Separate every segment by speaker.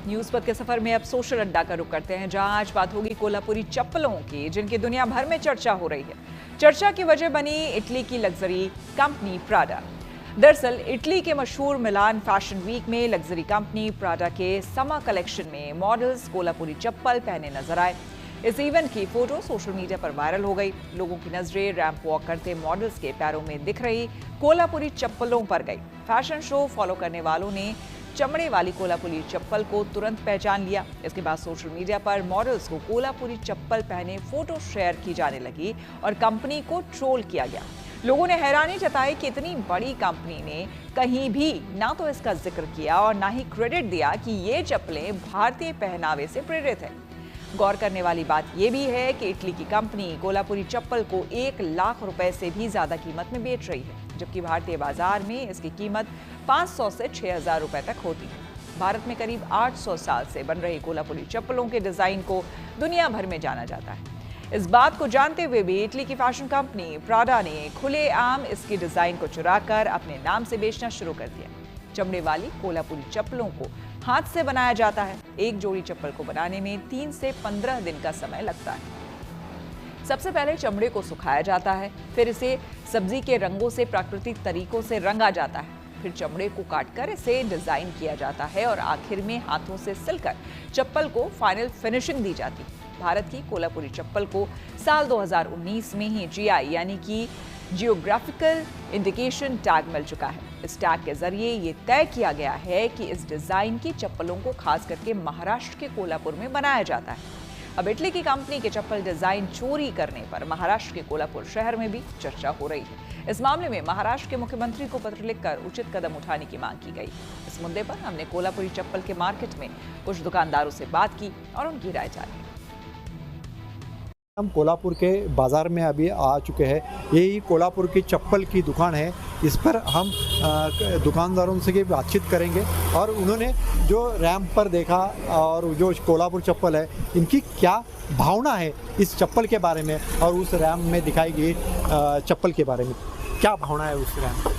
Speaker 1: News पथ के सफर में अब सोशल अड्डा का रुख करते हैं, जहां आज बात होगी कोल्हापुरी चप्पलों की, जिनकी दुनिया भर में चर्चा हो रही है। चर्चा की वजह बनी इटली की लग्जरी कंपनी प्राडा। दरअसल इटली के मशहूर मिलान फैशन वीक में लग्जरी कंपनी प्राडा के समर कलेक्शन में मॉडल्स कोल्हापुरी चप्पल पहने नजर आए। इस इवेंट की फोटो सोशल मीडिया पर वायरल हो गई। लोगों की नजरें रैंप वॉक करते मॉडल्स के पैरों में दिख रही कोल्हापुरी चप्पलों पर गई। फैशन शो फॉलो करने वालों ने चमड़े वाली कोल्हापुरी चप्पल को तुरंत पहचान लिया। इसके बाद सोशल मीडिया पर मॉडल्स को कोल्हापुरी चप्पल पहने फोटो शेयर की जाने लगी और कंपनी को ट्रोल किया गया। लोगों ने हैरानी जताई कि इतनी बड़ी कंपनी ने कहीं भी ना तो इसका जिक्र किया और ना ही क्रेडिट दिया कि ये चप्पलें भारतीय पहनावे से प्रेरित है। गौर करने वाली बात यह भी है कि इटली की कंपनी कोल्हापुरी चप्पल को 1 लाख रुपए से भी ज्यादा कीमत में बेच रही है, जबकि भारतीय बाजार में इसकी कीमत 500 से 6000 रुपए तक होती है। भारत में करीब 800 साल से बन रही कोल्हापुरी चप्पलों के डिजाइन को दुनिया भर में जाना जाता है। इस बात को जानते हुए भी इटली की फैशन कंपनी प्राडा ने खुलेआम इसकी डिजाइन को चुराकर अपने नाम से बेचना शुरू कर दिया। चमड़े वाली कोल्हापुरी चप्पलों को हाथ से बनाया जाता है। एक जोड़ी चप्पल को बनाने में 3 से 15 दिन का समय लगता है। सबसे पहले चमड़े को सुखाया जाता है, फिर इसे सब्जी के रंगों से प्राकृतिक तरीकों से रंगा जाता है, फिर चमड़े को काटकर इसे डिजाइन किया जाता है और आखिर में हाथों से सिलकर चप्पल को फाइनल फिनिशिंग दी जाती है। भारत की कोल्हापुरी चप्पल को साल 2019 में ही जीआई यानी कि जियोग्राफिकल इंडिकेशन टैग मिल चुका है। इस टैग के जरिए ये तय किया गया है कि इस डिजाइन की चप्पलों को खास करके महाराष्ट्र के कोल्हापुर में बनाया जाता है। अब इटली की कंपनी के चप्पल डिजाइन चोरी करने पर महाराष्ट्र के कोल्हापुर शहर में भी चर्चा हो रही है। इस मामले में महाराष्ट्र के मुख्यमंत्री को पत्र लिखकर उचित कदम उठाने की मांग की गई। इस मुद्दे पर हमने कोल्हापुरी चप्पल के मार्केट में कुछ दुकानदारों से बात की और उनकी राय जानी।
Speaker 2: हम कोल्हापुर के बाज़ार में अभी आ चुके हैं। यही कोल्हापुर की चप्पल की दुकान है। इस पर हम दुकानदारों से बातचीत करेंगे और उन्होंने जो रैंप पर देखा और जो कोल्हापुर चप्पल है, इनकी क्या भावना है इस चप्पल के बारे में और उस रैंप में दिखाई गई चप्पल के बारे में क्या भावना है उस रैंप।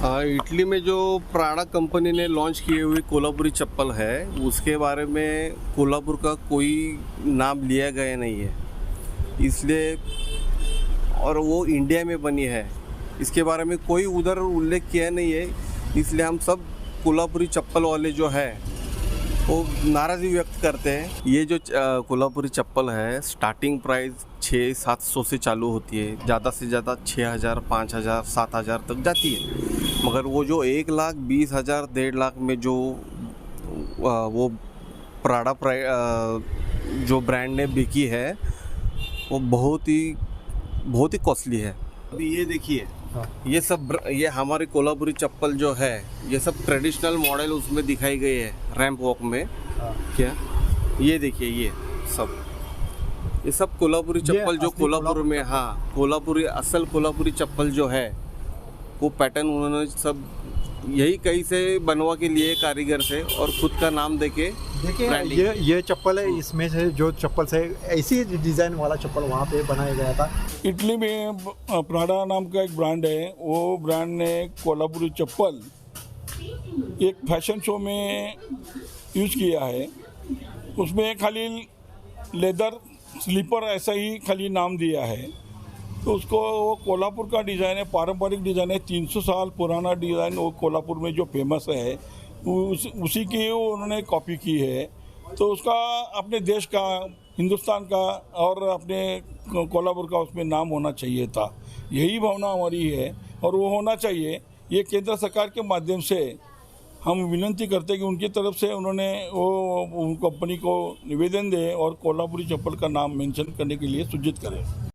Speaker 3: इटली में जो प्राडा कंपनी ने लॉन्च किए हुए कोल्हापुरी चप्पल है, उसके बारे में कोल्हापुर का कोई नाम लिया गया नहीं है, इसलिए और वो इंडिया में बनी है, इसके बारे में कोई उधर उल्लेख किया नहीं है। इसलिए हम सब कोल्हापुरी चप्पल वाले जो है वो नाराज़गी व्यक्त करते हैं। ये जो कोल्हापुरी चप्पल है, स्टार्टिंग प्राइस 600-700 से चालू होती है, ज़्यादा से ज़्यादा 6000, 5000, 7000 तक जाती है। मगर वो जो 1,20,000, 1.5 लाख में जो वो प्राडा जो ब्रांड ने बिकी है, वो बहुत ही कॉस्टली है। अभी ये देखिए, ये हमारी कोल्हापुरी चप्पल जो है, ये सब ट्रेडिशनल मॉडल उसमें दिखाई गई है रैंप वॉक में। क्या ये देखिए, ये सब कोल्हापुरी चप्पल जो कोल्हापुर में, हाँ, कोल्हापुरी असल कोल्हापुरी चप्पल जो है, वो पैटर्न उन्होंने सब यही कहीं से बनवा के लिए कारीगर से और खुद का नाम देके।
Speaker 2: देखिए ये चप्पल है, इसमें से जो चप्पल से ऐसी डिज़ाइन वाला चप्पल वहाँ पे बनाया गया था।
Speaker 4: इटली में प्राडा नाम का एक ब्रांड है, वो ब्रांड ने कोल्हापुरी चप्पल एक फैशन शो में यूज किया है। उसमें खाली लेदर स्लीपर ऐसा ही खाली नाम दिया है, तो उसको वो कोल्हापुर का डिज़ाइन है, पारंपरिक डिज़ाइन है, 300 साल पुराना डिज़ाइन वो कोल्हापुर में जो फेमस है, उसी की उन्होंने कॉपी की है। तो उसका अपने देश का, हिंदुस्तान का और अपने कोल्हापुर का उसमें नाम होना चाहिए था। यही भावना हमारी है और वो होना चाहिए। ये केंद्र सरकार के माध्यम से हम विनती करते हैं कि उनकी तरफ से उन्होंने वो कंपनी को निवेदन दें और कोल्हापुरी चप्पल का नाम मेंशन करने के लिए सूचित करें।